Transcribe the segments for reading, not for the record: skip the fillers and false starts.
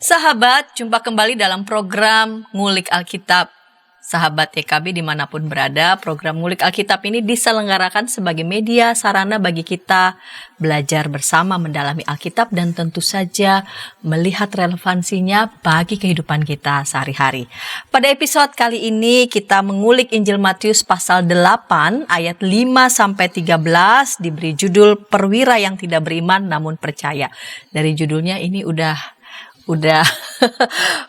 Sahabat, jumpa kembali dalam program Ngulik Alkitab. Sahabat YKB dimanapun berada, program Ngulik Alkitab ini diselenggarakan sebagai media sarana bagi kita belajar bersama mendalami Alkitab dan tentu saja melihat relevansinya bagi kehidupan kita sehari-hari. Pada episode kali ini kita mengulik Injil Matius pasal 8 ayat 5-13 diberi judul Perwira yang tidak beriman namun percaya. Dari judulnya ini udah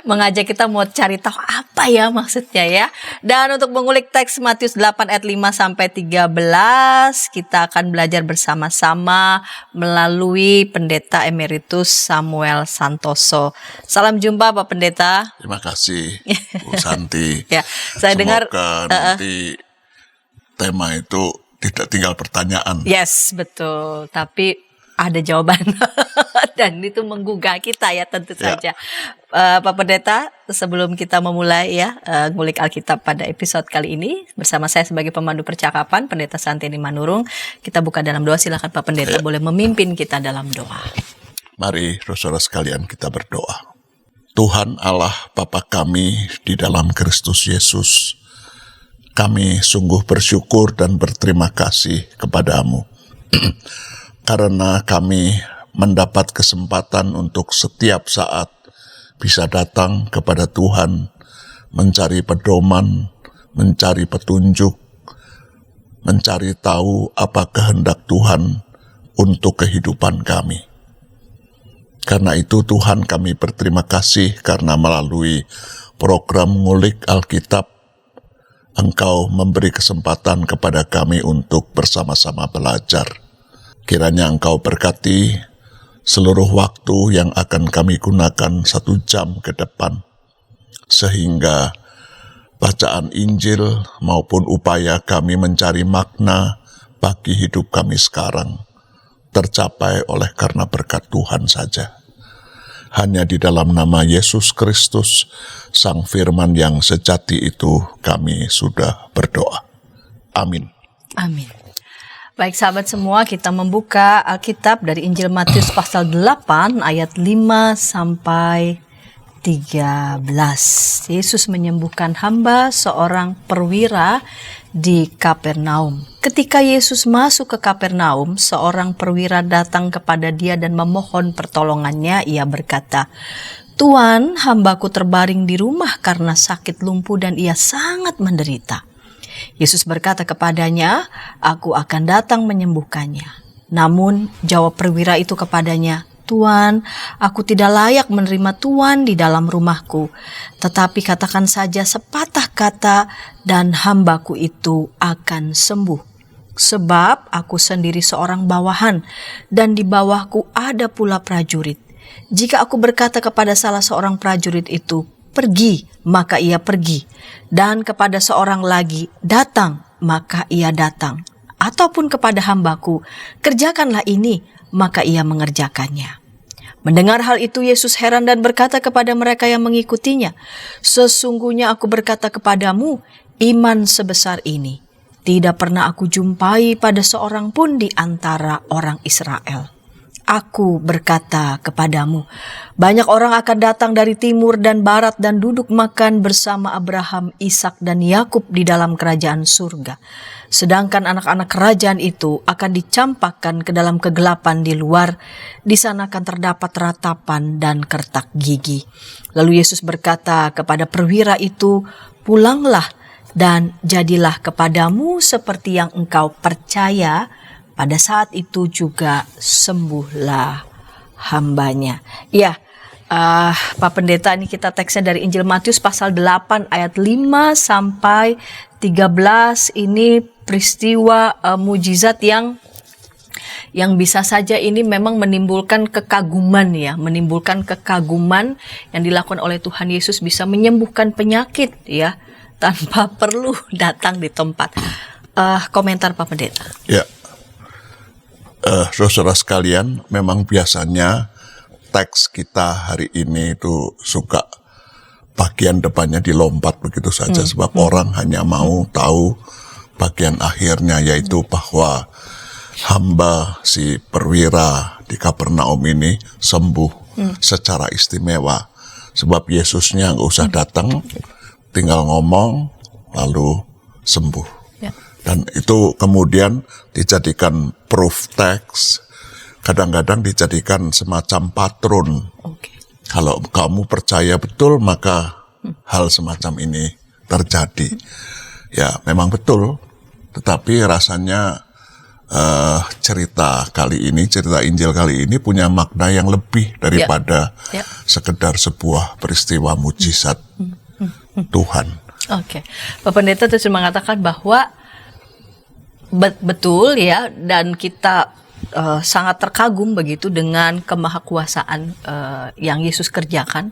mengajak kita mau cari tahu apa ya maksudnya ya. Dan untuk mengulik teks Matius 8 ayat 5-13 kita akan belajar bersama-sama melalui Pendeta Emeritus Samuel Santoso. Salam jumpa Pak Pendeta. Terima kasih Bu Santi. Ya, saya dengar nanti tema itu tidak tinggal pertanyaan. Yes, betul. Tapi ada jawaban dan itu menggugah kita ya tentu saja. Pak Pendeta, sebelum kita memulai ya ngulik Alkitab pada episode kali ini bersama saya sebagai pemandu percakapan Pendeta Santini Manurung, kita buka dalam doa. Silakan Pak Pendeta boleh memimpin kita dalam doa. Mari saudara sekalian kita berdoa. Tuhan Allah Bapa kami di dalam Kristus Yesus, kami sungguh bersyukur dan berterima kasih kepadamu karena kami mendapat kesempatan untuk setiap saat bisa datang kepada Tuhan, mencari pedoman, mencari petunjuk, mencari tahu apa kehendak Tuhan untuk kehidupan kami. Karena itu Tuhan kami berterima kasih karena melalui program Ngulik Alkitab, Engkau memberi kesempatan kepada kami untuk bersama-sama belajar. Kiranya Engkau berkati seluruh waktu yang akan kami gunakan 1 jam ke depan, sehingga bacaan Injil maupun upaya kami mencari makna bagi hidup kami sekarang tercapai oleh karena berkat Tuhan saja. Hanya di dalam nama Yesus Kristus, Sang Firman yang sejati itu kami sudah berdoa. Amin. Amin. Baik sahabat semua, kita membuka Alkitab dari Injil Matius pasal 8 ayat 5-13. Yesus menyembuhkan hamba seorang perwira di Kapernaum. Ketika Yesus masuk ke Kapernaum, seorang perwira datang kepada dia dan memohon pertolongannya. Ia berkata, "Tuan, hambaku terbaring di rumah karena sakit lumpuh dan ia sangat menderita." Yesus berkata kepadanya, "Aku akan datang menyembuhkannya." Namun jawab perwira itu kepadanya, "Tuan, aku tidak layak menerima Tuan di dalam rumahku. Tetapi katakan saja sepatah kata dan hambaku itu akan sembuh. Sebab aku sendiri seorang bawahan dan di bawahku ada pula prajurit. Jika aku berkata kepada salah seorang prajurit itu, 'Pergi,' maka ia pergi, dan kepada seorang lagi, 'Datang,' maka ia datang. Ataupun kepada hambaku, 'Kerjakanlah ini,' maka ia mengerjakannya." Mendengar hal itu, Yesus heran dan berkata kepada mereka yang mengikutinya, "Sesungguhnya aku berkata kepadamu, iman sebesar ini tidak pernah aku jumpai pada seorang pun di antara orang Israel. Aku berkata kepadamu, banyak orang akan datang dari timur dan barat dan duduk makan bersama Abraham, Ishak dan Yakub di dalam kerajaan surga. Sedangkan anak-anak kerajaan itu akan dicampakkan ke dalam kegelapan di luar. Di sana akan terdapat ratapan dan kertak gigi." Lalu Yesus berkata kepada perwira itu, "Pulanglah dan jadilah kepadamu seperti yang engkau percaya." Pada saat itu juga sembuhlah hambanya. Ya, Pak Pendeta, ini kita teksnya dari Injil Matius pasal 8 ayat 5-13. Ini peristiwa mujizat yang bisa saja ini memang menimbulkan kekaguman ya, menimbulkan kekaguman yang dilakukan oleh Tuhan Yesus bisa menyembuhkan penyakit ya, tanpa perlu datang di tempat. Komentar Pak Pendeta. Ya. Saudara sekalian, memang biasanya teks kita hari ini itu suka bagian depannya dilompat begitu saja, sebab orang hanya mau tahu bagian akhirnya, yaitu bahwa hamba si perwira di Kapernaum ini sembuh secara istimewa. Sebab Yesusnya nggak usah datang, tinggal ngomong, lalu sembuh. Ya. Dan itu kemudian dijadikan proof text, kadang-kadang dijadikan semacam patron. Oke. Kalau kamu percaya betul, maka hal semacam ini terjadi. Ya, memang betul. Tetapi rasanya cerita Injil kali ini punya makna yang lebih daripada sekedar sebuah peristiwa mujizat Tuhan. Oke. Pak Pendeta terus mengatakan bahwa betul ya, dan kita sangat terkagum begitu dengan kemahakuasaan yang Yesus kerjakan.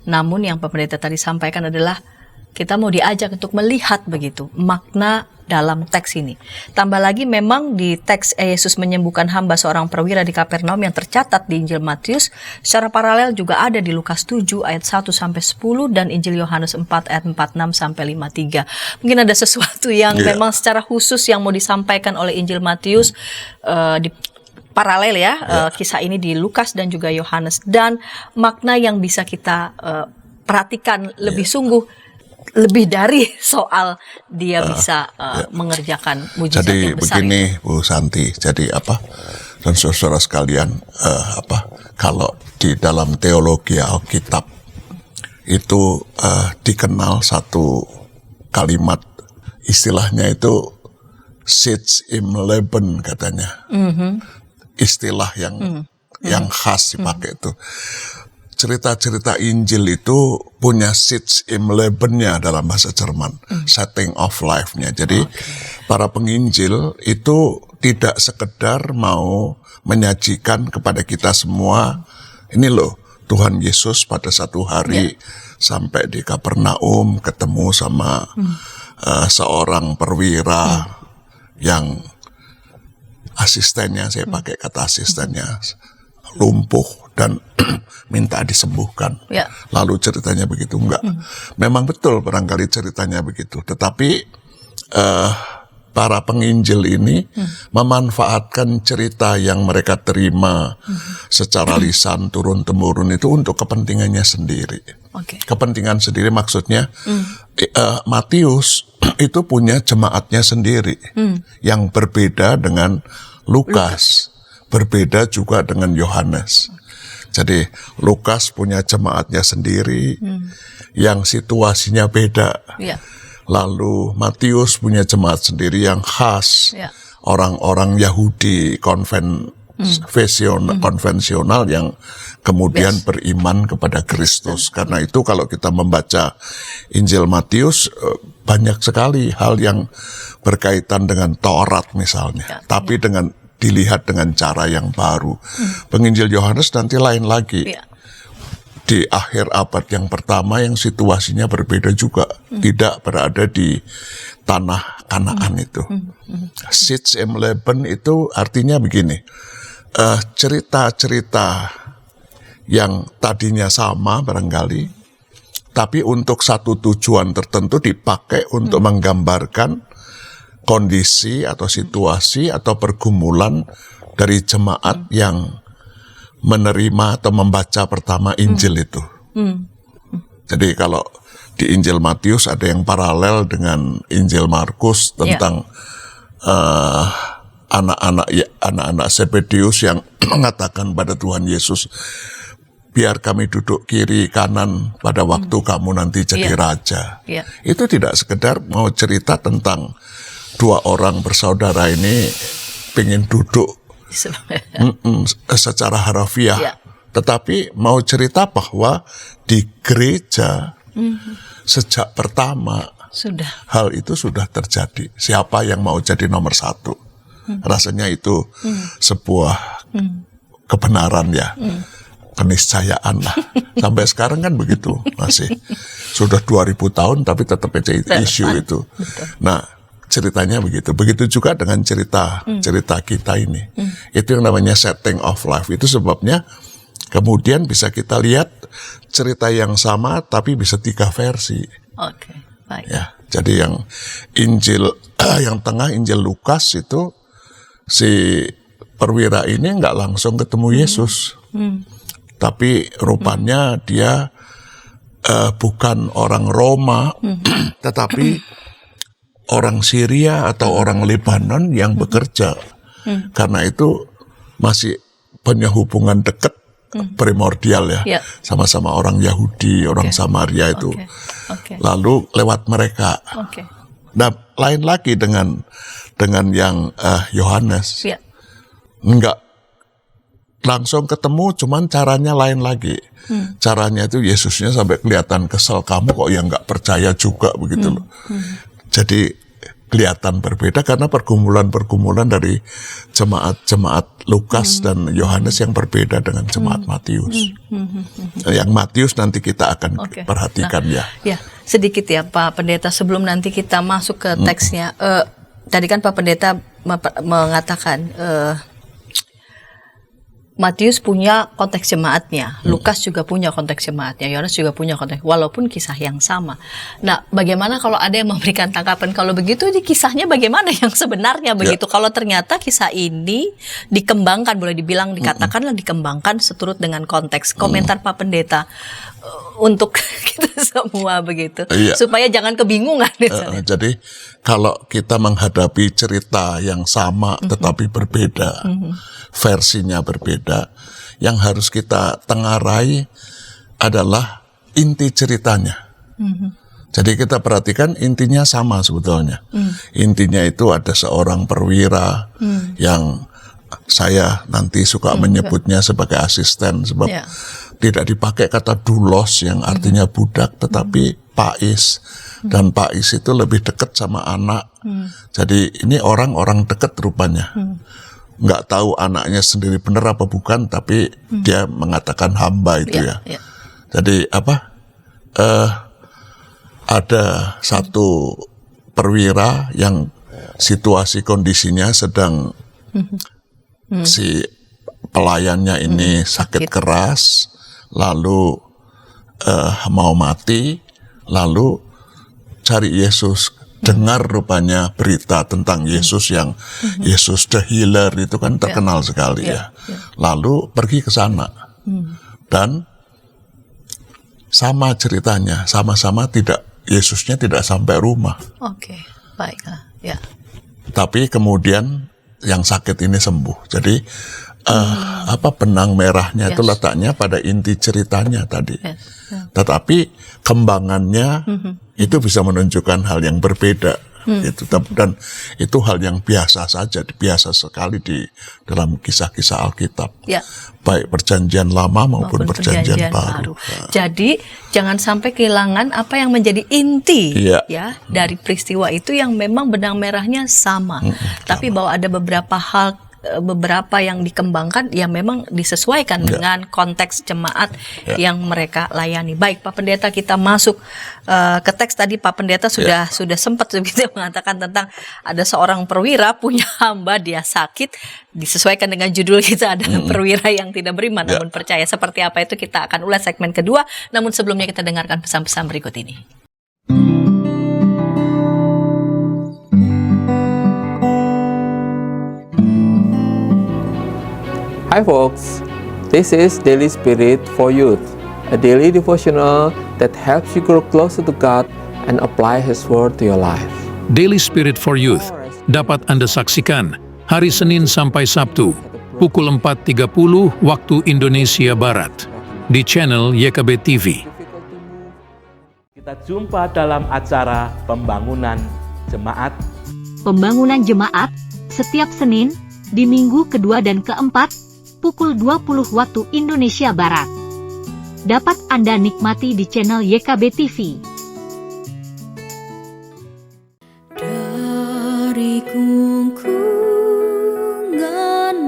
Namun yang Pak Pendeta tadi sampaikan adalah kita mau diajak untuk melihat begitu makna dalam teks ini. Tambah lagi memang di teks Yesus menyembuhkan hamba seorang perwira di Kapernaum yang tercatat di Injil Matius, secara paralel juga ada di Lukas 7 ayat 1 sampai 10 dan Injil Yohanes 4 ayat 46 sampai 53. Mungkin ada sesuatu yang memang secara khusus yang mau disampaikan oleh Injil Matius di paralel ya, kisah ini di Lukas dan juga Yohanes, dan makna yang bisa kita perhatikan lebih sungguh, lebih dari soal dia bisa mengerjakan mujizat yang besar. Jadi begini Bu Santi, jadi dan saudara sekalian, kalau di dalam teologi Alkitab itu dikenal satu kalimat, istilahnya itu Sitz im Leben katanya. Istilah yang khas dipakai itu. Cerita-cerita Injil itu punya Sitz im Leben-nya dalam bahasa Jerman, setting of life-nya. Jadi para penginjil itu tidak sekedar mau menyajikan kepada kita semua, ini loh Tuhan Yesus pada satu hari sampai di Kapernaum ketemu sama seorang perwira yang asistennya, saya pakai kata asistennya, lumpuh dan minta disembuhkan. Lalu ceritanya begitu, enggak. Memang betul barangkali ceritanya begitu. Tetapi para penginjil ini memanfaatkan cerita yang mereka terima secara lisan turun-temurun itu untuk kepentingannya sendiri. Kepentingan sendiri maksudnya Matius itu punya jemaatnya sendiri yang berbeda dengan Lukas, berbeda juga dengan Yohanes. Jadi Lukas punya jemaatnya sendiri yang situasinya beda. Lalu Matius punya jemaat sendiri yang khas, orang-orang Yahudi konvensional yang kemudian beriman kepada Kristus. Karena itu kalau kita membaca Injil Matius, banyak sekali hal yang berkaitan dengan Taurat misalnya, tapi dilihat dengan cara yang baru. Penginjil Yohanes nanti lain lagi. Di akhir abad yang pertama yang situasinya berbeda juga. Tidak berada di tanah Kanaan itu. Sitz im Leben itu artinya begini. Cerita-cerita yang tadinya sama barangkali, tapi untuk satu tujuan tertentu dipakai untuk menggambarkan kondisi atau situasi atau pergumulan dari jemaat yang menerima atau membaca pertama Injil itu. Jadi kalau di Injil Matius ada yang paralel dengan Injil Markus tentang anak-anak Zebedeus yang mengatakan pada Tuhan Yesus, biar kami duduk kiri kanan pada waktu kamu nanti jadi raja. Itu tidak sekedar mau cerita tentang dua orang bersaudara ini pengen duduk secara harafiah, tetapi mau cerita bahwa di gereja sejak pertama hal itu sudah terjadi. Siapa yang mau jadi nomor satu? Rasanya itu sebuah kebenaran ya, keniscayaan lah. Sampai sekarang kan begitu masih. Sudah 2000 tahun tapi tetap aja isu itu. Nah, ceritanya begitu. Begitu juga dengan cerita kita ini. Itu yang namanya setting of life. Itu sebabnya kemudian bisa kita lihat cerita yang sama tapi bisa 3 versi. Baik. Ya, jadi yang Injil yang tengah, Injil Lukas itu si perwira ini nggak langsung ketemu Yesus. Tapi rupanya dia bukan orang Roma, tetapi orang Syria atau orang Lebanon yang bekerja. Karena itu masih punya hubungan dekat primordial ya, sama-sama orang Yahudi, orang Samaria itu. Lalu lewat mereka. Nah, lain lagi dengan yang Yohanes, enggak langsung ketemu, cuman caranya lain lagi. Caranya itu Yesusnya sampai kelihatan kesel, kamu kok yang nggak percaya juga begitu loh. Jadi kelihatan berbeda karena pergumulan-pergumulan dari jemaat Lukas dan Yohanes yang berbeda dengan jemaat Matius. Yang Matius nanti kita akan perhatikan ya. Ya, sedikit ya Pak Pendeta sebelum nanti kita masuk ke teksnya. Tadi kan Pak Pendeta mengatakan Matius punya konteks jemaatnya, Lukas juga punya konteks jemaatnya, Yohanes juga punya konteks, walaupun kisah yang sama. Nah, bagaimana kalau ada yang memberikan tanggapan, kalau begitu di kisahnya bagaimana yang sebenarnya begitu? Kalau ternyata kisah ini dikembangkan, boleh dibilang, dikatakanlah dikembangkan seturut dengan konteks. Komentar Pak Pendeta untuk kita semua begitu, supaya jangan kebingungan. Jadi kalau kita menghadapi cerita yang sama tetapi berbeda, versinya berbeda, yang harus kita tengarai adalah inti ceritanya. Jadi kita perhatikan intinya sama sebetulnya. Intinya itu ada seorang perwira yang saya nanti suka menyebutnya sebagai asisten, sebab tidak dipakai kata doulos yang artinya budak, tetapi pais. Dan pais itu lebih dekat sama anak. Jadi ini orang-orang dekat rupanya. Nggak tahu anaknya sendiri benar apa bukan, tapi dia mengatakan hamba itu ya. Jadi ada satu perwira yang situasi kondisinya sedang si pelayannya ini sakit keras, lalu mau mati, lalu cari Yesus, dengar rupanya berita tentang Yesus yang Yesus the healer itu kan terkenal sekali ya. Lalu pergi ke sana dan sama ceritanya, sama-sama Yesusnya tidak sampai rumah. Baiklah, ya. Tapi kemudian yang sakit ini sembuh. Jadi benang merahnya itu letaknya pada inti ceritanya tadi. Tetapi kembangannya itu bisa menunjukkan hal yang berbeda. Dan itu hal yang biasa saja, biasa sekali di dalam kisah-kisah Alkitab, baik perjanjian lama maupun perjanjian baru. Jadi jangan sampai kehilangan apa yang menjadi inti ya dari peristiwa itu, yang memang benang merahnya sama, tapi bahwa ada beberapa yang dikembangkan yang memang disesuaikan dengan konteks jemaat yang mereka layani. Baik Pak Pendeta, kita masuk ke teks. Tadi Pak Pendeta sudah sempat mengatakan tentang ada seorang perwira punya hamba, dia sakit, disesuaikan dengan judul kita adalah perwira yang tidak beriman namun percaya. Seperti apa itu kita akan ulas segmen kedua, namun sebelumnya kita dengarkan pesan-pesan berikut ini. Hi folks, this is Daily Spirit for Youth, a daily devotional that helps you grow closer to God and apply His Word to your life. Daily Spirit for Youth dapat Anda saksikan hari Senin sampai Sabtu pukul 4.30 waktu Indonesia Barat di channel YKB TV. Kita jumpa dalam acara Pembangunan Jemaat. Pembangunan Jemaat setiap Senin di minggu kedua dan keempat pukul 20 waktu Indonesia Barat. Dapat Anda nikmati di channel YKB TV. Dari gungkungan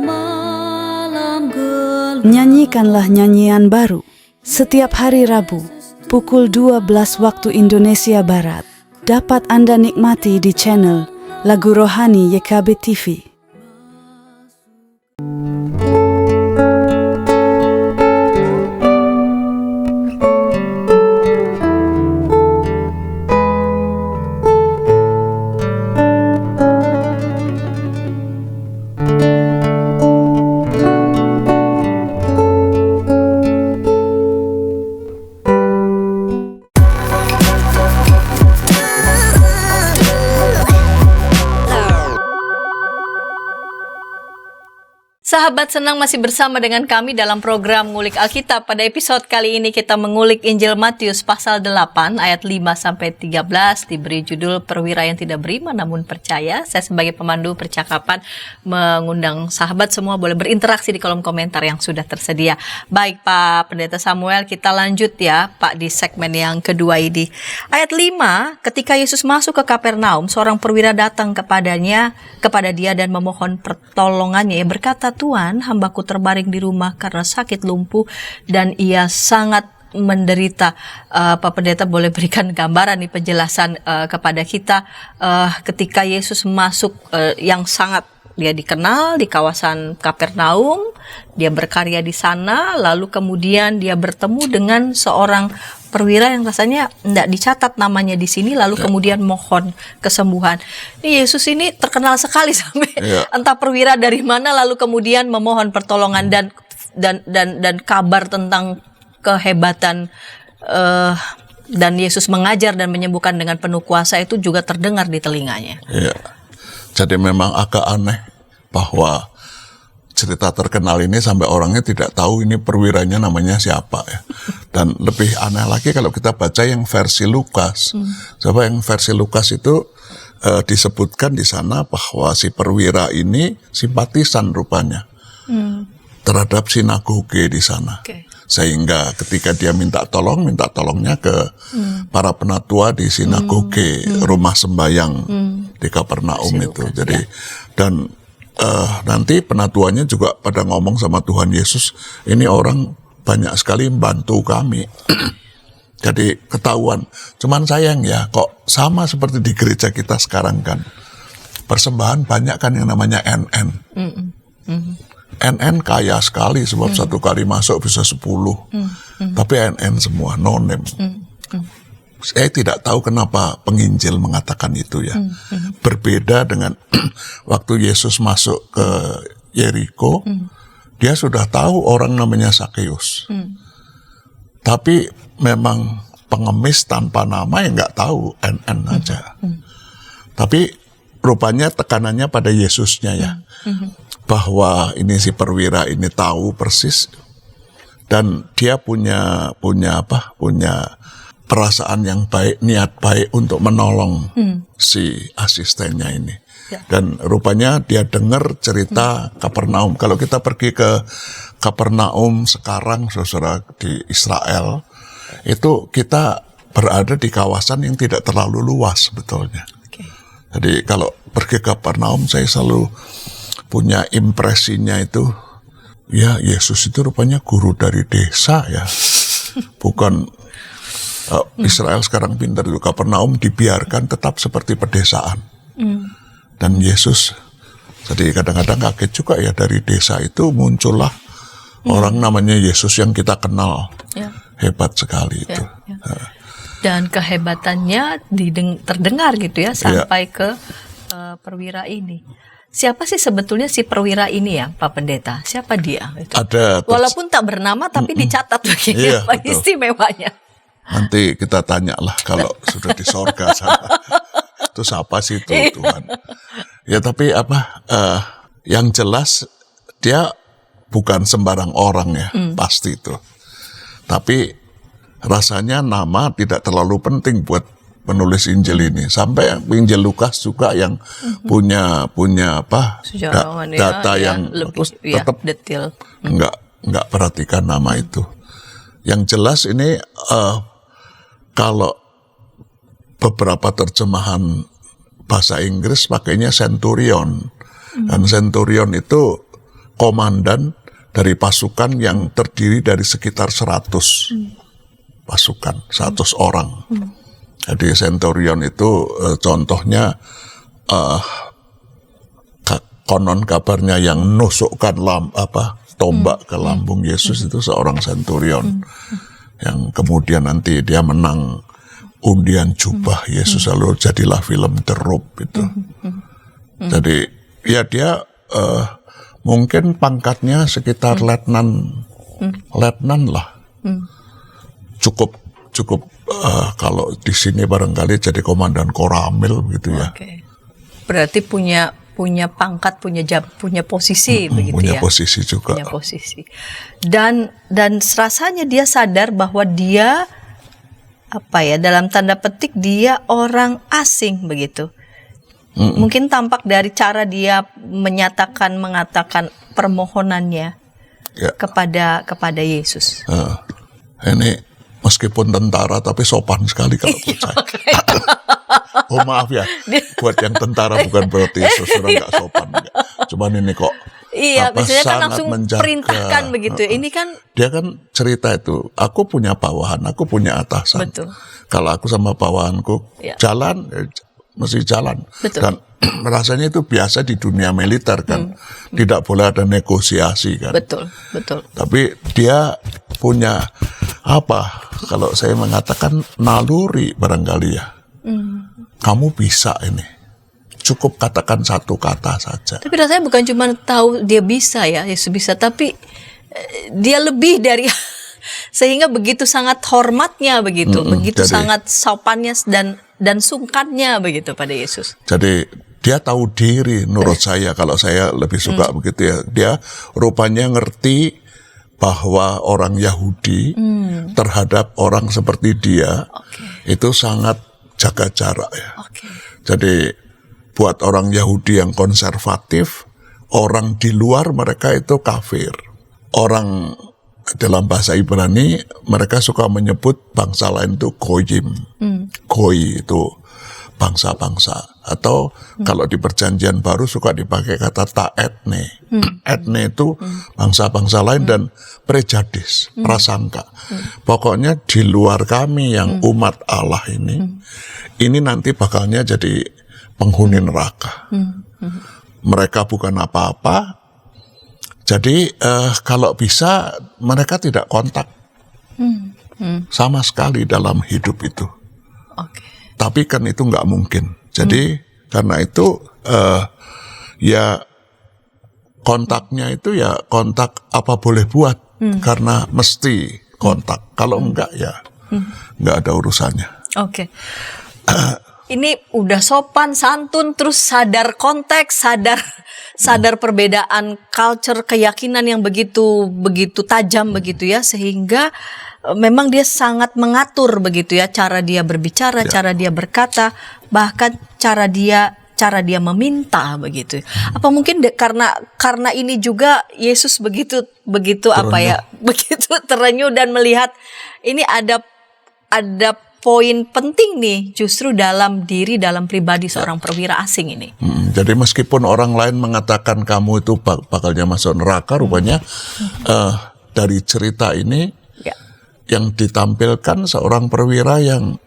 malam gelap, nyanyikanlah nyanyian baru setiap hari Rabu pukul 12 waktu Indonesia Barat. Dapat Anda nikmati di channel Lagu Rohani YKB TV. Sahabat, senang masih bersama dengan kami dalam program Ngulik Alkitab. Pada episode kali ini kita mengulik Injil Matius pasal 8 ayat 5-13, diberi judul Perwira yang Tidak Beriman Namun Percaya. Saya sebagai pemandu percakapan mengundang sahabat semua boleh berinteraksi di kolom komentar yang sudah tersedia. Baik Pak Pendeta Samuel, kita lanjut ya Pak di segmen yang kedua ini. Ayat 5, ketika Yesus masuk ke Kapernaum, seorang perwira datang kepada dia dan memohon pertolongannya. Ia berkata, Tuhan, hambaku terbaring di rumah karena sakit lumpuh dan ia sangat menderita. Pak Pendeta boleh berikan gambaran nih, penjelasan kepada kita ketika Yesus masuk yang sangat dia dikenal di kawasan Kapernaum, dia berkarya di sana, lalu kemudian dia bertemu dengan seorang perwira yang rasanya tidak dicatat namanya di sini, lalu kemudian mohon kesembuhan. Ini Yesus ini terkenal sekali sampai entah perwira dari mana, lalu kemudian memohon pertolongan dan kabar tentang kehebatan dan Yesus mengajar dan menyembuhkan dengan penuh kuasa itu juga terdengar di telinganya. Iya. Jadi memang agak aneh bahwa cerita terkenal ini sampai orangnya tidak tahu ini perwiranya namanya siapa ya. Dan lebih aneh lagi kalau kita baca yang versi Lukas. Coba yang versi Lukas itu disebutkan di sana bahwa si perwira ini simpatisan rupanya terhadap sinagoge di sana. Sehingga ketika dia minta tolongnya ke para penatua di sinagoge, rumah sembahyang di Kapernaum itu. Jadi dan nanti penatuannya juga pada ngomong sama Tuhan Yesus, ini orang banyak sekali membantu kami. Jadi ketahuan. Cuman sayang ya, kok sama seperti di gereja kita sekarang kan. Persembahan banyak kan yang namanya NN. NN kaya sekali sebab satu kali masuk bisa 10. Tapi NN semua, no name. Saya tidak tahu kenapa penginjil mengatakan itu ya. Berbeda dengan waktu Yesus masuk ke Yeriko, dia sudah tahu orang namanya Sakeus. Tapi memang pengemis tanpa nama yang nggak tahu, NN aja. Tapi rupanya tekanannya pada Yesusnya ya. Bahwa ini si perwira ini tahu persis dan dia punya perasaan yang baik, niat baik untuk menolong si asistennya ini. Dan rupanya dia dengar cerita Kapernaum. Kalau kita pergi ke Kapernaum sekarang, saudara, di Israel, itu kita berada di kawasan yang tidak terlalu luas sebetulnya. Jadi kalau pergi ke Kapernaum, saya selalu punya impresinya itu, ya Yesus itu rupanya guru dari desa ya. Bukan Israel sekarang pintar itu, Kapernaum dibiarkan tetap seperti pedesaan. Dan Yesus, jadi kadang-kadang kaget juga ya, dari desa itu muncullah orang namanya Yesus yang kita kenal. Hebat sekali itu. Dan kehebatannya terdengar gitu ya, sampai ke perwira ini. Siapa sih sebetulnya si perwira ini ya, Pak Pendeta? Siapa dia? Itu? Walaupun tak bernama, tapi dicatat begini apa istimewanya. Nanti kita tanyalah kalau sudah di sorga sana. Itu siapa sih itu Tuhan? Ya tapi yang jelas dia bukan sembarang orang ya, pasti itu. Tapi rasanya nama tidak terlalu penting buat penulis Injil ini. Sampai Injil Lukas juga yang punya data yang lebih tetap detail. Enggak perhatikan nama itu. Yang jelas ini kalau beberapa terjemahan bahasa Inggris pakainya centurion. Dan centurion itu komandan dari pasukan yang terdiri dari sekitar 100 pasukan, 100 orang. Jadi centurion itu contohnya konon kabarnya yang nusukkan tombak ke lambung Yesus itu seorang centurion yang kemudian nanti dia menang undian jubah Yesus, lalu jadilah film The Rope itu. Jadi ya dia mungkin pangkatnya sekitar letnan lah. Cukup kalau di sini barangkali jadi komandan koramil gitu ya. Berarti punya pangkat, punya posisi begitu punya ya. posisi juga. Punya posisi. Dan rasanya dia sadar bahwa dia dalam tanda petik dia orang asing begitu. Mungkin tampak dari cara dia mengatakan permohonannya kepada Yesus. Ini meskipun tentara tapi sopan sekali kalau buat saya. Oh maaf ya, buat yang tentara bukan berarti seseorang nggak sopan. Cuman ini kok biasanya kan sangat langsung menjaga. perintahkan begitu. Ini kan dia kan cerita itu, aku punya bawahan, aku punya atasan. betul. Kalau aku sama bawahanku jalan, mesti jalan. Betul. Dan rasanya itu biasa di dunia militer kan, tidak boleh ada negosiasi kan. Betul. Tapi dia punya kalau saya mengatakan naluri barangkali ya. Kamu bisa ini. Cukup katakan satu kata saja. Tapi rasanya bukan cuma tahu dia bisa ya, Yesus bisa, tapi dia lebih dari sehingga begitu sangat hormatnya begitu Jadi, sangat sopannya dan sungkannya begitu pada Yesus. Jadi dia tahu diri menurut saya, kalau saya lebih suka begitu ya. Dia rupanya ngerti bahwa orang Yahudi terhadap orang seperti dia itu sangat jaga jarak ya. Jadi buat orang Yahudi yang konservatif, orang di luar mereka itu kafir. Orang dalam bahasa Ibrani mereka suka menyebut bangsa lain itu goyim. Goy itu bangsa-bangsa. Atau kalau di perjanjian baru suka dipakai kata ta'etne. Etne itu bangsa-bangsa lain dan prejadis, prasangka. Pokoknya di luar kami yang umat Allah ini nanti bakalnya jadi penghuni neraka. Mereka bukan apa-apa. Jadi kalau bisa mereka tidak kontak sama sekali dalam hidup itu. Tapi kan itu nggak mungkin. Jadi karena itu ya kontaknya itu ya kontak apa boleh buat, karena mesti kontak. Kalau enggak ya nggak ada urusannya. Ini udah sopan, santun, terus sadar konteks, sadar perbedaan culture, keyakinan yang begitu tajam begitu ya, sehingga memang dia sangat mengatur begitu ya, cara dia berbicara, cara dia berkata, bahkan cara dia meminta begitu. Apa mungkin karena ini juga Yesus begitu begitu terenyuh dan melihat ini ada poin penting nih justru dalam pribadi seorang perwira asing ini. Jadi meskipun orang lain mengatakan kamu itu bakalnya masuk neraka, rupanya dari cerita ini yang ditampilkan seorang perwira yang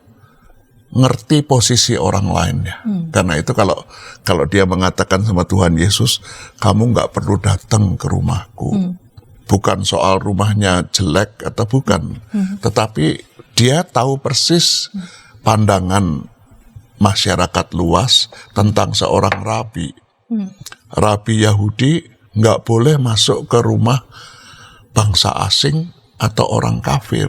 ngerti posisi orang lainnya. Karena itu kalau dia mengatakan sama Tuhan Yesus, kamu nggak perlu datang ke rumahku. Bukan soal rumahnya jelek atau bukan, tetapi dia tahu persis pandangan masyarakat luas tentang seorang rabi. Rabi Yahudi nggak boleh masuk ke rumah bangsa asing atau orang kafir.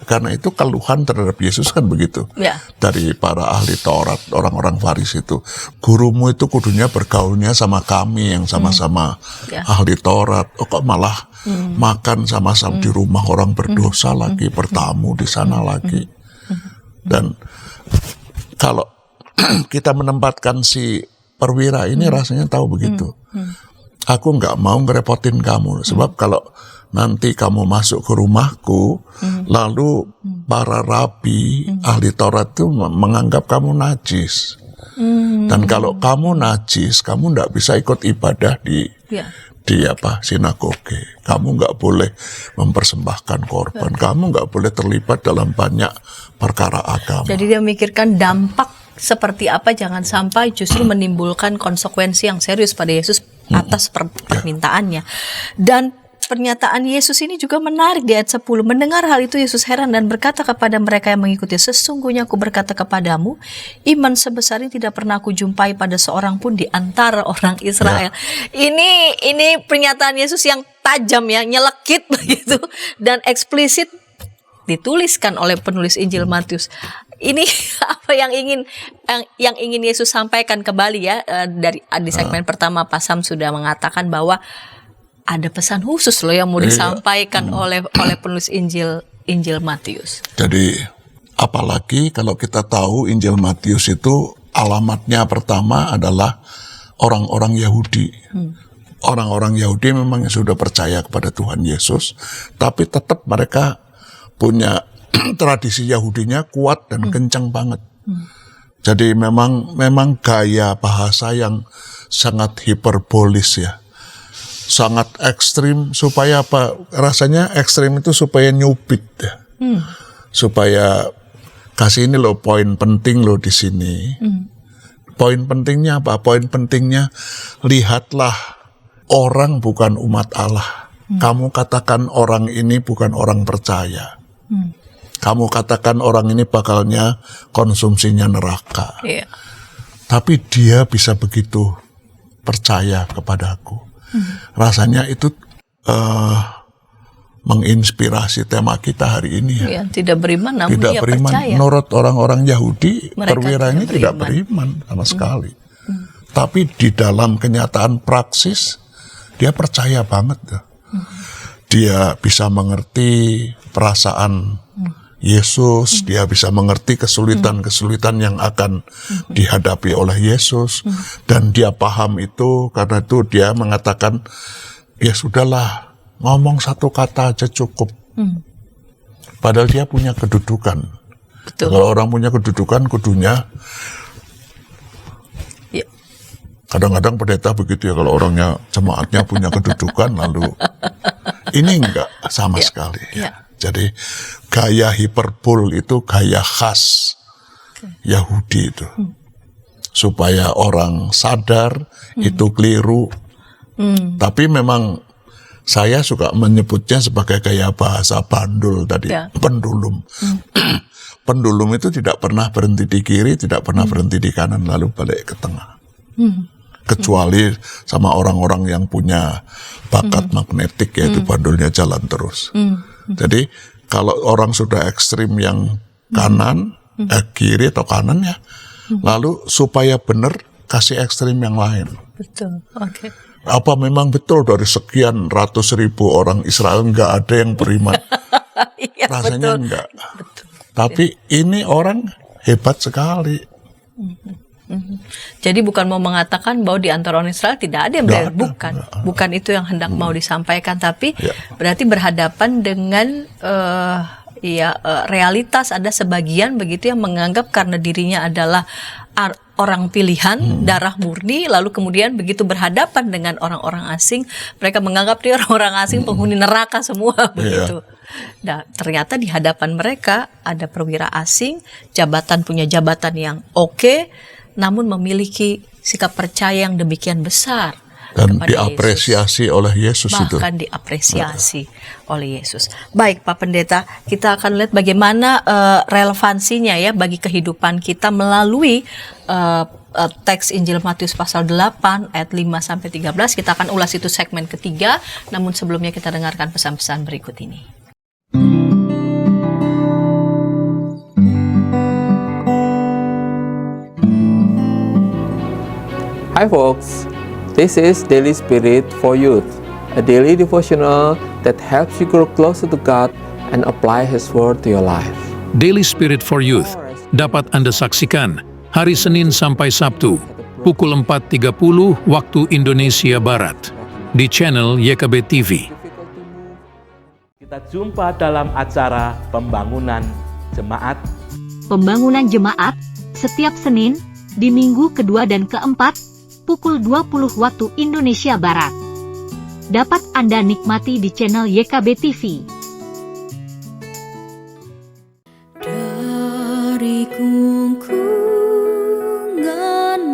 Karena itu keluhan terhadap Yesus kan begitu. Dari para ahli Taurat, orang-orang Farisi itu. Gurumu itu kudunya bergaulnya sama kami yang sama-sama ahli Taurat. Oh kok malah makan sama-sama di rumah orang berdosa lagi, bertamu di sana lagi. Dan kalau kita menempatkan si perwira ini rasanya tahu begitu. Aku nggak mau ngerepotin kamu. Sebab kalau nanti kamu masuk ke rumahku, lalu para rabi, ahli Taurat itu menganggap kamu najis. Dan kalau kamu najis, kamu nggak bisa ikut ibadah di sinagoge. Kamu nggak boleh mempersembahkan korban. Kamu nggak boleh terlibat dalam banyak perkara agama. Jadi dia memikirkan dampak seperti apa, jangan sampai justru menimbulkan konsekuensi yang serius pada Yesus atas permintaannya. Dan pernyataan Yesus ini juga menarik di ayat 10. Mendengar hal itu Yesus heran dan berkata kepada mereka yang mengikuti, sesungguhnya aku berkata kepadamu, iman sebesar ini tidak pernah aku jumpai pada seorang pun di antara orang Israel. Ini pernyataan Yesus yang tajam ya, nyelekit begitu dan eksplisit dituliskan oleh penulis Injil Matius. ini apa yang ingin Yesus sampaikan kembali ya, dari di segmen pertama Pak Sam sudah mengatakan bahwa ada pesan khusus loh yang mau disampaikan oleh penulis Injil Matius. Jadi apalagi kalau kita tahu Injil Matius itu alamatnya pertama adalah orang-orang Yahudi. Orang-orang Yahudi memang yang sudah percaya kepada Tuhan Yesus, tapi tetap mereka punya tradisi Yahudinya kuat dan kencang banget. Jadi memang gaya bahasa yang sangat hiperbolis ya. Sangat ekstrim, supaya apa? Rasanya ekstrim itu supaya nyubit ya. Supaya kasih ini loh poin penting loh di sini. Poin pentingnya apa? Poin pentingnya, lihatlah orang bukan umat Allah. Kamu katakan orang ini bukan orang percaya. Kamu katakan orang ini bakalnya konsumsinya neraka. Iya. Tapi dia bisa begitu percaya kepadaku. Rasanya itu menginspirasi tema kita hari ini ya. Ya, tidak beriman namun Tidak dia beriman. percaya. Menurut orang-orang Yahudi, Mereka perwira ini tidak beriman sama sekali. Tapi di dalam kenyataan praksis, dia percaya banget. Dia bisa mengerti perasaan Yesus, dia bisa mengerti kesulitan-kesulitan yang akan dihadapi oleh Yesus, dan dia paham itu. Karena itu dia mengatakan, ya sudahlah, ngomong satu kata aja cukup. Padahal dia punya kedudukan. Betul. Kalau orang punya kedudukan, kudunya. Ya. Kadang-kadang pendeta begitu ya, kalau orangnya, jemaatnya punya kedudukan, lalu ini enggak sama sekali. Ya. Jadi gaya hiperbol itu gaya khas Yahudi itu. Supaya orang sadar itu keliru. Tapi memang saya suka menyebutnya sebagai gaya bahasa bandul tadi, pendulum. Pendulum itu tidak pernah berhenti di kiri, tidak pernah berhenti di kanan, lalu balik ke tengah. Kecuali sama orang-orang yang punya bakat magnetik, yaitu bandulnya jalan terus. Jadi kalau orang sudah ekstrim yang kanan, kiri atau kanan ya, lalu supaya benar kasih ekstrim yang lain. Betul. Oke. Apa memang betul dari sekian ratus ribu orang Israel nggak ada yang beriman? Iya, Rasanya betul. enggak. Tapi ini orang hebat sekali. Jadi bukan mau mengatakan bahwa di antara orang Israel tidak ada yang Nggak bukan. ada. Bukan itu yang hendak mau disampaikan, tapi Ya. berarti berhadapan dengan realitas. Ada sebagian begitu yang menganggap karena dirinya adalah orang pilihan, darah murni, lalu kemudian begitu berhadapan dengan orang-orang asing, mereka menganggap dia orang-orang asing penghuni neraka semua begitu. Nah, ternyata di hadapan mereka ada perwira asing, punya jabatan yang oke, namun memiliki sikap percaya yang demikian besar. Dan kepada diapresiasi Yesus. oleh Yesus itu. Bahkan diapresiasi oleh Yesus. Baik Pak Pendeta, kita akan lihat bagaimana relevansinya ya bagi kehidupan kita melalui teks Injil Matius pasal 8 ayat 5-13. Kita akan ulas itu segmen ketiga, namun sebelumnya kita dengarkan pesan-pesan berikut ini. Hi folks, this is Daily Spirit for Youth, a daily devotional that helps you grow closer to God and apply His Word to your life. Daily Spirit for Youth dapat Anda saksikan hari Senin sampai Sabtu pukul 4.30 waktu Indonesia Barat di channel YKB TV. Kita jumpa dalam acara pembangunan jemaat. Pembangunan jemaat setiap Senin di minggu kedua dan keempat pukul 20 waktu Indonesia Barat. Dapat Anda nikmati di channel YKB TV. Dari kungkungan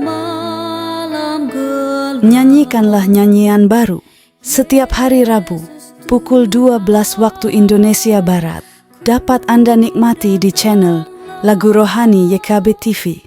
malam gelap. Nyanyikanlah nyanyian baru setiap hari Rabu pukul 12 waktu Indonesia Barat. Dapat Anda nikmati di channel Lagu Rohani YKB TV.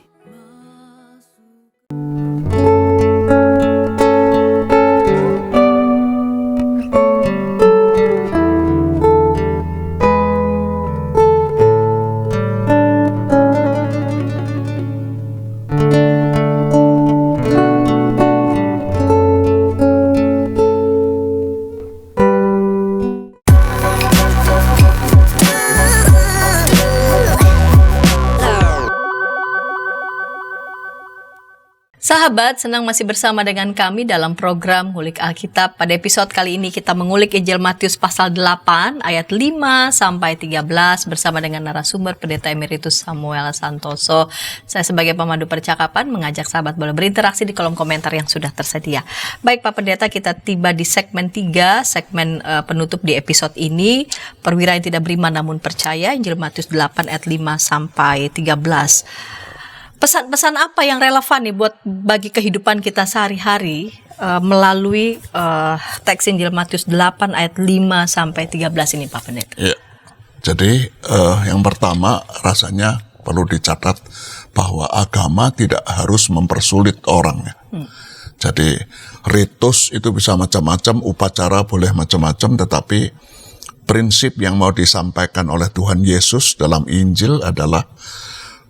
Sahabat, senang masih bersama dengan kami dalam program Ngulik Alkitab. Pada episode kali ini kita mengulik Injil Matius pasal 8 ayat 5 sampai 13 bersama dengan narasumber Pendeta Emeritus Samuel Santoso. Saya sebagai pemandu percakapan mengajak sahabat boleh berinteraksi di kolom komentar yang sudah tersedia. Baik Pak Pendeta, kita tiba di segmen 3, segmen penutup di episode ini. Perwira yang tidak beriman namun percaya, Injil Matius 8 ayat 5 sampai 13. Pesan-pesan apa yang relevan nih buat bagi kehidupan kita sehari-hari melalui teks Injil Matius 8 ayat 5 sampai 13 ini Pak Pendeta? Ya. Jadi yang pertama rasanya perlu dicatat bahwa agama tidak harus mempersulit orang. Jadi ritus itu bisa macam-macam, upacara boleh macam-macam, tetapi prinsip yang mau disampaikan oleh Tuhan Yesus dalam Injil adalah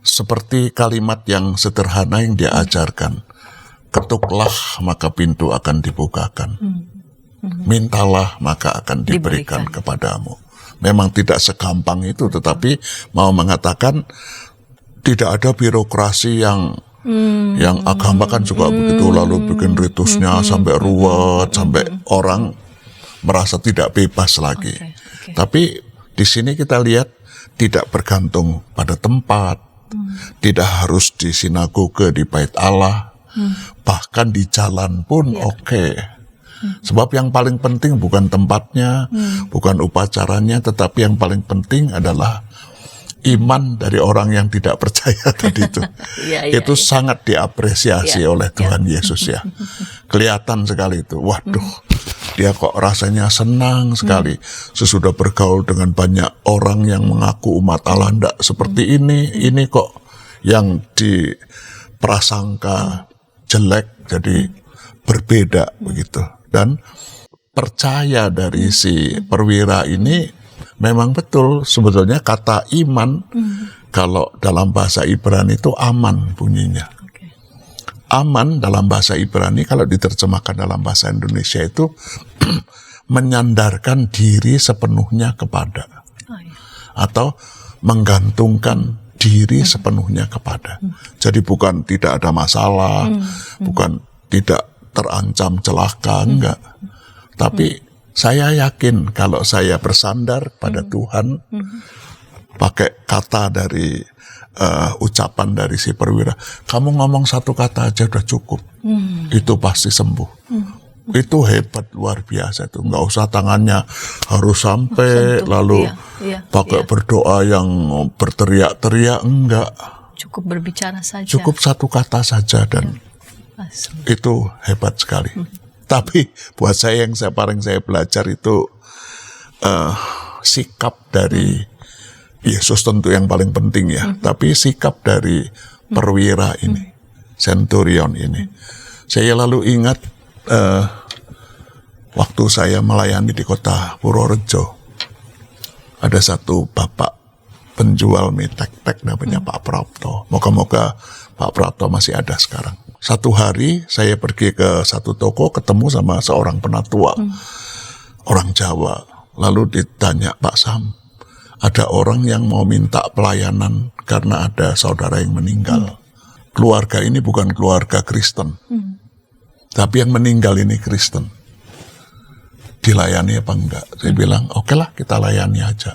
seperti kalimat yang sederhana yang dia ajarkan. Ketuklah maka pintu akan dibukakan. Mintalah maka akan diberikan kepadamu. Memang tidak segampang itu, tetapi mau mengatakan tidak ada birokrasi yang agama kan juga begitu, lalu bikin ritusnya sampai ruwet, sampai orang merasa tidak bebas lagi. Tapi di sini kita lihat tidak bergantung pada tempat. Tidak harus di sinagoge, di bait Allah, bahkan di jalan pun oke. Sebab yang paling penting bukan tempatnya, bukan upacaranya, tetapi yang paling penting adalah iman dari orang yang tidak percaya tadi itu. Itu sangat diapresiasi oleh Tuhan Yesus ya. Kelihatan sekali itu. Waduh, dia kok rasanya senang sekali sesudah bergaul dengan banyak orang yang mengaku umat Allah enggak seperti ini kok yang diprasangka jelek jadi berbeda begitu. Dan percaya dari si perwira ini memang betul, sebetulnya kata iman kalau dalam bahasa Ibrani itu aman bunyinya. Aman dalam bahasa Ibrani kalau diterjemahkan dalam bahasa Indonesia itu menyandarkan diri sepenuhnya kepada, atau menggantungkan diri sepenuhnya kepada. Jadi bukan tidak ada masalah, bukan tidak terancam celaka, enggak. Tapi saya yakin kalau saya bersandar pada Tuhan, pakai kata dari ucapan dari si perwira, kamu ngomong satu kata aja udah cukup, itu pasti sembuh. Itu hebat, luar biasa itu. Nggak usah tangannya harus sampai lalu pakai berdoa yang berteriak-teriak, enggak. Cukup berbicara saja. Cukup satu kata saja dan itu hebat sekali. Tapi buat saya yang paling saya belajar itu sikap dari Yesus tentu yang paling penting ya. Tapi sikap dari perwira ini, centurion ini. Saya lalu ingat waktu saya melayani di kota Purworejo, ada satu bapak penjual mie tek-tek namanya Pak Prapto. Moga-moga Pak Prapto masih ada sekarang. Satu hari saya pergi ke satu toko, ketemu sama seorang penatua, orang Jawa. Lalu ditanya, Pak Sam, ada orang yang mau minta pelayanan karena ada saudara yang meninggal. Keluarga ini bukan keluarga Kristen, tapi yang meninggal ini Kristen. Dilayani apa enggak? Saya bilang, oke lah kita layani aja.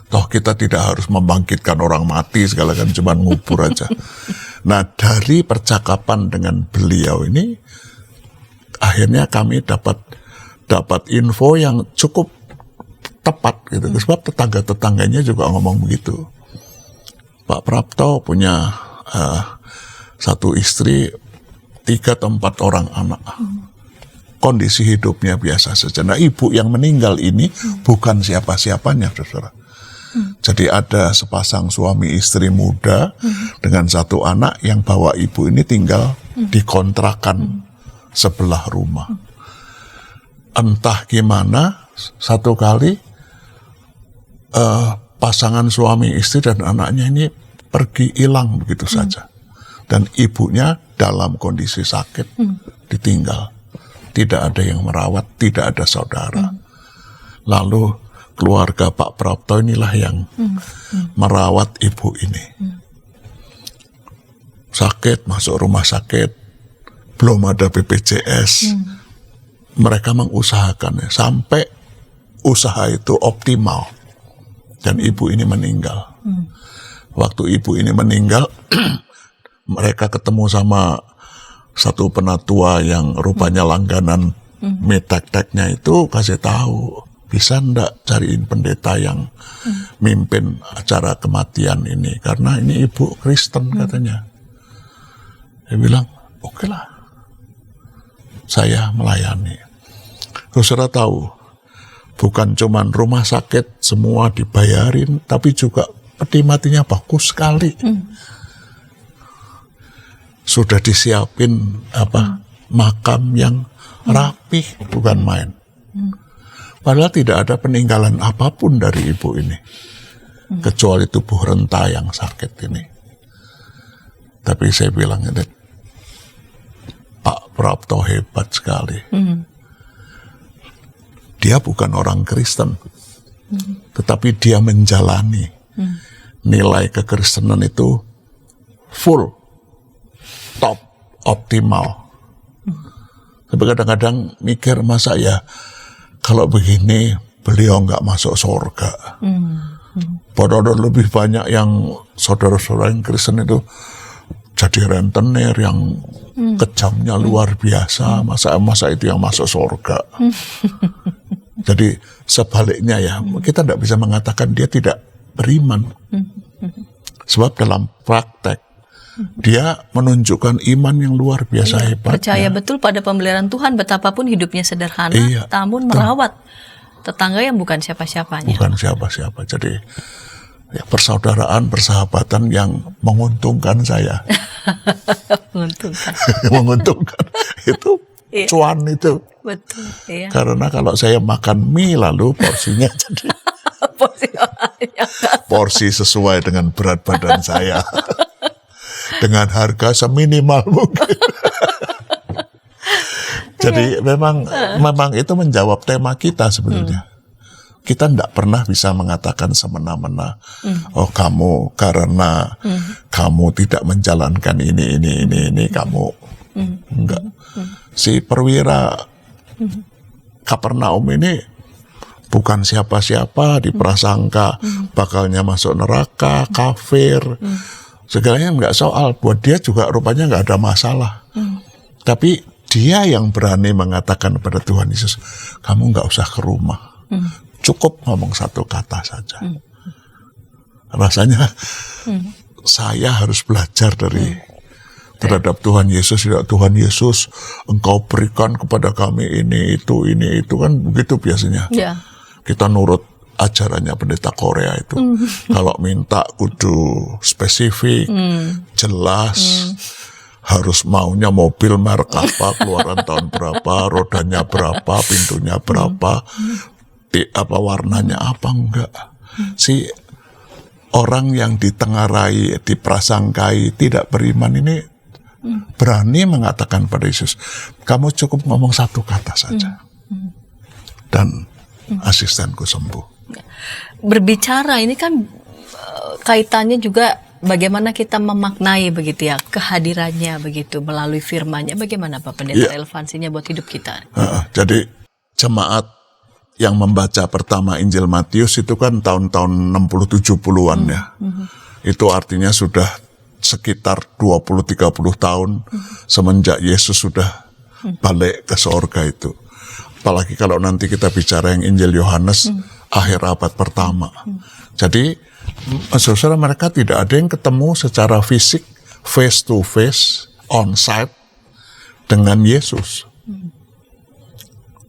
Toh kita tidak harus membangkitkan orang mati segala kan, cuma ngubur aja. Nah dari percakapan dengan beliau ini, akhirnya kami dapat info yang cukup tepat gitu. Sebab tetangga-tetangganya juga ngomong begitu. Pak Prapto punya satu istri, 3 atau 4 orang anak. Kondisi hidupnya biasa saja. Nah ibu yang meninggal ini bukan siapa-siapanya, saudara. Jadi ada sepasang suami istri muda dengan 1 anak yang bawa ibu ini tinggal di kontrakan sebelah rumah. Entah gimana, satu kali pasangan suami istri dan anaknya ini pergi hilang begitu saja. Dan ibunya dalam kondisi sakit, ditinggal. Tidak ada yang merawat, tidak ada saudara. Lalu keluarga Pak Prapto inilah yang merawat ibu ini. Sakit, masuk rumah sakit, belum ada BPJS. Mereka mengusahakannya sampai usaha itu optimal. Dan ibu ini meninggal. Waktu ibu ini meninggal, mereka ketemu sama satu penatua yang rupanya langganan Metakteknya itu, kasih tahu, bisa ndak cariin pendeta yang mimpin acara kematian ini, karena ini ibu Kristen katanya. Dia bilang, oke lah, saya melayani. Terus saudara tahu, bukan cuman rumah sakit semua dibayarin, tapi juga peti matinya bagus sekali. Sudah disiapin makam yang rapih, bukan main. Padahal tidak ada peninggalan apapun dari ibu ini, kecuali tubuh renta yang sakit ini. Tapi saya bilang ini, Pak Prapto hebat sekali. Dia bukan orang Kristen, tetapi dia menjalani nilai kekristenan itu full, top, optimal. Tapi kadang-kadang mikir, masa ya kalau begini beliau nggak masuk surga. Padahal lebih banyak yang saudara-saudara yang Kristen itu jadi rentenir yang kejamnya luar biasa. Masa itu yang masuk surga. Jadi sebaliknya ya, kita tidak bisa mengatakan dia tidak beriman. Sebab dalam praktek dia menunjukkan iman yang luar biasa hebat. Percaya betul pada pemeliharaan Tuhan, betapapun hidupnya sederhana, namun merawat tetangga yang bukan siapa-siapanya. Bukan siapa-siapa. Jadi ya, persaudaraan, persahabatan yang menguntungkan saya. Menguntungkan. Menguntungkan. Itu cuan itu. Betul. Iya. Karena kalau saya makan mie lalu porsinya jadi porsi sesuai dengan berat badan saya. Dengan harga seminimal mungkin. Jadi memang itu menjawab tema kita sebetulnya. Kita tidak pernah bisa mengatakan semena-mena, oh kamu karena kamu tidak menjalankan ini kamu enggak. Si perwira Kapernaum ini bukan siapa-siapa, diprasangka bakalnya masuk neraka, kafir. Segalanya nggak soal, buat dia juga rupanya nggak ada masalah. Tapi dia yang berani mengatakan kepada Tuhan Yesus, kamu nggak usah ke rumah, cukup ngomong satu kata saja. Rasanya saya harus belajar terhadap Tuhan Yesus. Ya, Tuhan Yesus, Engkau berikan kepada kami ini itu kan begitu biasanya. Kita nurut ajarannya pendeta Korea itu. Kalau minta kudu spesifik, jelas, harus maunya mobil merek apa, keluaran tahun berapa, rodanya berapa, pintunya berapa, warnanya apa, enggak. Si orang yang ditengarai, diprasangkai, tidak beriman ini berani mengatakan pada Yesus, kamu cukup ngomong satu kata saja. Dan asistenku sembuh. Berbicara ini kan kaitannya juga bagaimana kita memaknai begitu ya kehadirannya begitu melalui firman-Nya. Bagaimana Pak Pendeta relevansinya buat hidup kita? Jadi jemaat yang membaca pertama Injil Matius itu kan tahun-tahun 60-70-an ya. Itu artinya sudah sekitar 20-30 tahun semenjak Yesus sudah balik ke surga itu. Apalagi kalau nanti kita bicara yang Injil Yohanes akhir abad pertama. Jadi saudara, mereka tidak ada yang ketemu secara fisik, face to face, on site dengan Yesus.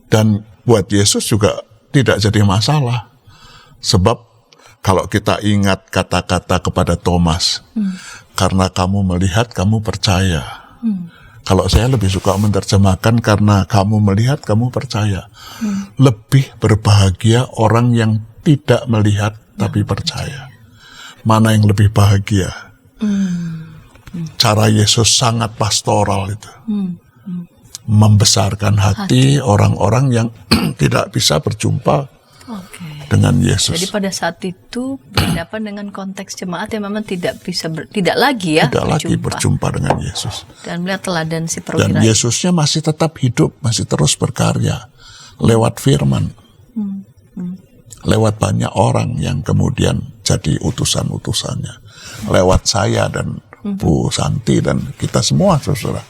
Dan buat Yesus juga tidak jadi masalah. Sebab kalau kita ingat kata-kata kepada Thomas, karena kamu melihat, kamu percaya. Kalau saya lebih suka menerjemahkan karena kamu melihat, kamu percaya. Lebih berbahagia orang yang tidak melihat tapi percaya. Mana yang lebih bahagia? Cara Yesus sangat pastoral itu. Membesarkan hati orang-orang yang tidak bisa berjumpa dengan Yesus. Jadi pada saat itu berhadapan dengan konteks jemaat yang memang tidak lagi ya Tidak lagi berjumpa dengan Yesus. dan melihat teladan si Dan perwira. Yesusnya masih tetap hidup, masih terus berkarya lewat firman. Lewat banyak orang yang kemudian jadi utusan-utusannya. Lewat saya dan Bu Santi dan kita semua, saudara.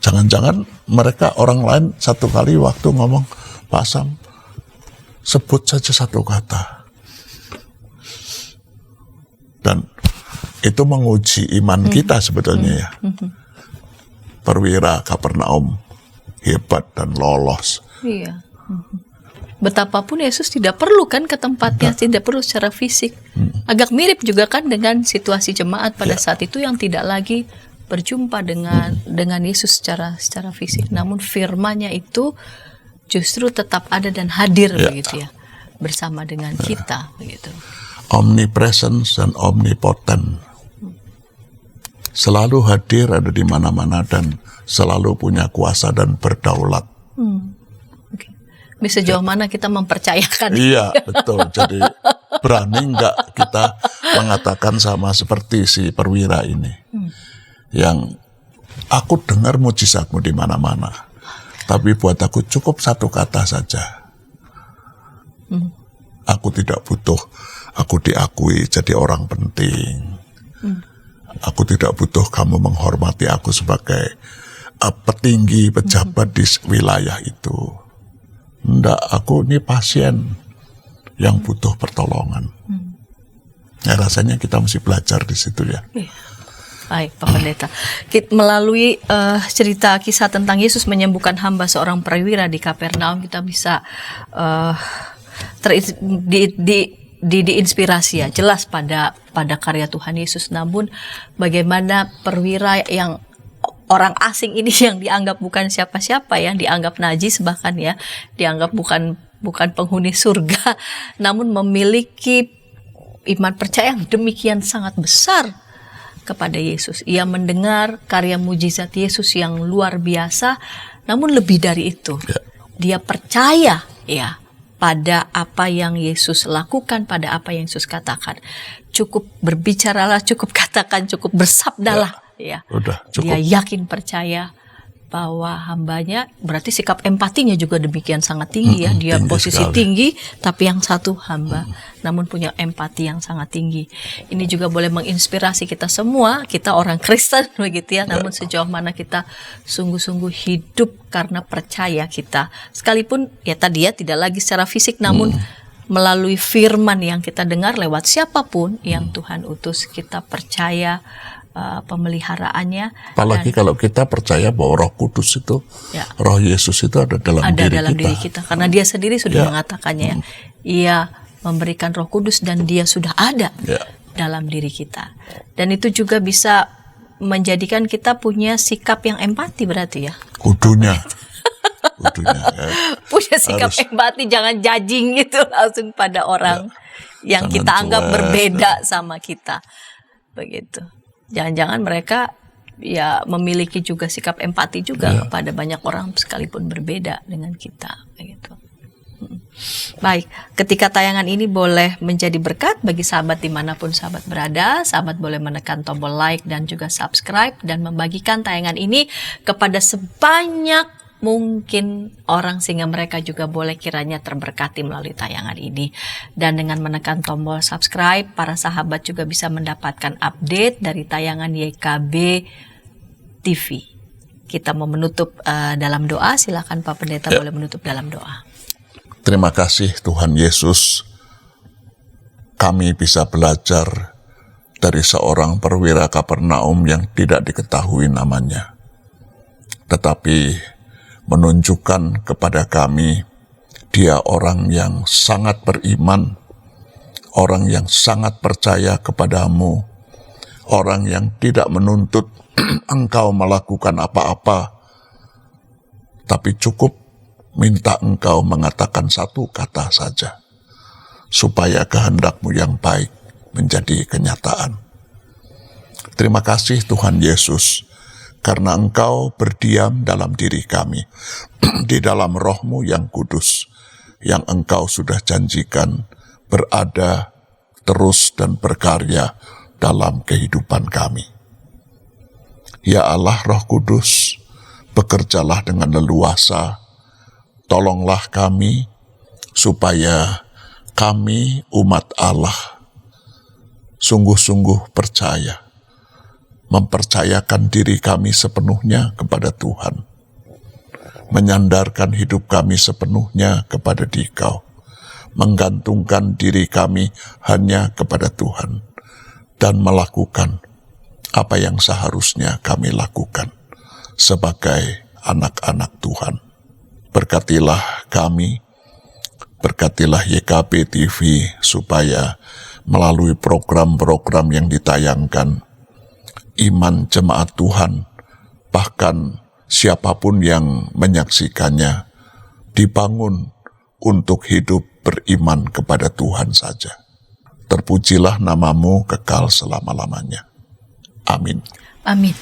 Jangan-jangan mereka orang lain satu kali waktu ngomong, Pak Sam, sebut saja satu kata. Dan itu menguji iman kita sebetulnya ya. Perwira Kapernaum hebat dan lolos. Iya. Betapapun Yesus tidak perlu kan ke tempatnya, tidak perlu secara fisik. Agak mirip juga kan dengan situasi jemaat pada saat itu yang tidak lagi berjumpa dengan Yesus secara fisik. Namun firman-Nya itu justru tetap ada dan hadir begitu ya, bersama dengan kita begitu. Omnipresence dan omnipotent. Selalu hadir, ada di mana-mana dan selalu punya kuasa dan berdaulat. Bisa sejauh mana kita mempercayakan. Iya, betul. Jadi berani nggak kita mengatakan sama seperti si perwira ini. Yang aku dengar mujizatmu di mana-mana. Tapi buat aku cukup satu kata saja. Aku tidak butuh, aku diakui jadi orang penting. Aku tidak butuh kamu menghormati aku sebagai petinggi, pejabat di wilayah itu. Enggak, aku ini pasien yang butuh pertolongan. Ya rasanya kita mesti belajar di situ ya. Baik, Pak Pendeta. Melalui cerita kisah tentang Yesus menyembuhkan hamba seorang perwira di Kapernaum, kita bisa diinspirasi ya, jelas pada karya Tuhan Yesus. Namun bagaimana perwira yang orang asing ini yang dianggap bukan siapa-siapa ya, dianggap najis bahkan ya, dianggap bukan penghuni surga, namun memiliki iman percaya yang demikian sangat besar kepada Yesus. Ia mendengar karya mujizat Yesus yang luar biasa, namun lebih dari itu, dia percaya ya pada apa yang Yesus lakukan, pada apa yang Yesus katakan. Cukup berbicaralah, cukup katakan, cukup bersabdalah. Ya, udah cukup. Dia yakin percaya bahwa hambanya, berarti sikap empatinya juga demikian sangat tinggi ya. Dia tinggi posisi sekali. tinggi, tapi yang satu hamba, namun punya empati yang sangat tinggi. Ini juga boleh menginspirasi kita semua, kita orang Kristen begitu ya. Namun sejauh mana kita sungguh-sungguh hidup karena percaya kita, sekalipun ya tadi ya tidak lagi secara fisik, namun melalui firman yang kita dengar lewat siapapun yang Tuhan utus, kita percaya pemeliharaannya. Apalagi kalau kita percaya bahwa Roh Kudus itu, Ya. Roh Yesus itu ada dalam diri kita. Karena dia sendiri sudah Ya. mengatakannya ya. Ia memberikan Roh Kudus dan dia sudah ada Ya. dalam diri kita. Dan itu juga bisa menjadikan kita punya sikap yang empati berarti ya. Kudunya ya. Punya sikap Harus. empati, jangan judging gitu langsung pada orang yang Jangan kita anggap cuek. berbeda sama kita. Begitu. Jangan-jangan mereka ya memiliki juga sikap empati juga kepada banyak orang sekalipun berbeda dengan kita begitu. Baik, ketika tayangan ini boleh menjadi berkat bagi sahabat dimanapun sahabat berada, sahabat boleh menekan tombol like dan juga subscribe dan membagikan tayangan ini kepada sebanyak mungkin orang sehingga mereka juga boleh kiranya terberkati melalui tayangan ini. Dan dengan menekan tombol subscribe, para sahabat juga bisa mendapatkan update dari tayangan YKB TV. Kita mau menutup dalam doa, silakan Pak Pendeta boleh menutup dalam doa. Terima kasih Tuhan Yesus, kami bisa belajar dari seorang perwira Kapernaum yang tidak diketahui namanya, tetapi menunjukkan kepada kami dia orang yang sangat beriman, orang yang sangat percaya kepadamu, orang yang tidak menuntut engkau melakukan apa-apa, tapi cukup minta engkau mengatakan satu kata saja, supaya kehendakmu yang baik menjadi kenyataan. Terima kasih Tuhan Yesus, karena engkau berdiam dalam diri kami, di dalam roh-Mu yang kudus, yang Engkau sudah janjikan berada terus dan berkarya dalam kehidupan kami. Ya Allah Roh Kudus, bekerjalah dengan leluasa, tolonglah kami supaya kami umat Allah sungguh-sungguh percaya, mempercayakan diri kami sepenuhnya kepada Tuhan, menyandarkan hidup kami sepenuhnya kepada Dikau, menggantungkan diri kami hanya kepada Tuhan, dan melakukan apa yang seharusnya kami lakukan sebagai anak-anak Tuhan. Berkatilah kami, berkatilah YKB TV, supaya melalui program-program yang ditayangkan, iman jemaat Tuhan, bahkan siapapun yang menyaksikannya, dibangun untuk hidup beriman kepada Tuhan saja. Terpujilah namamu kekal selama-lamanya. Amin. Amin.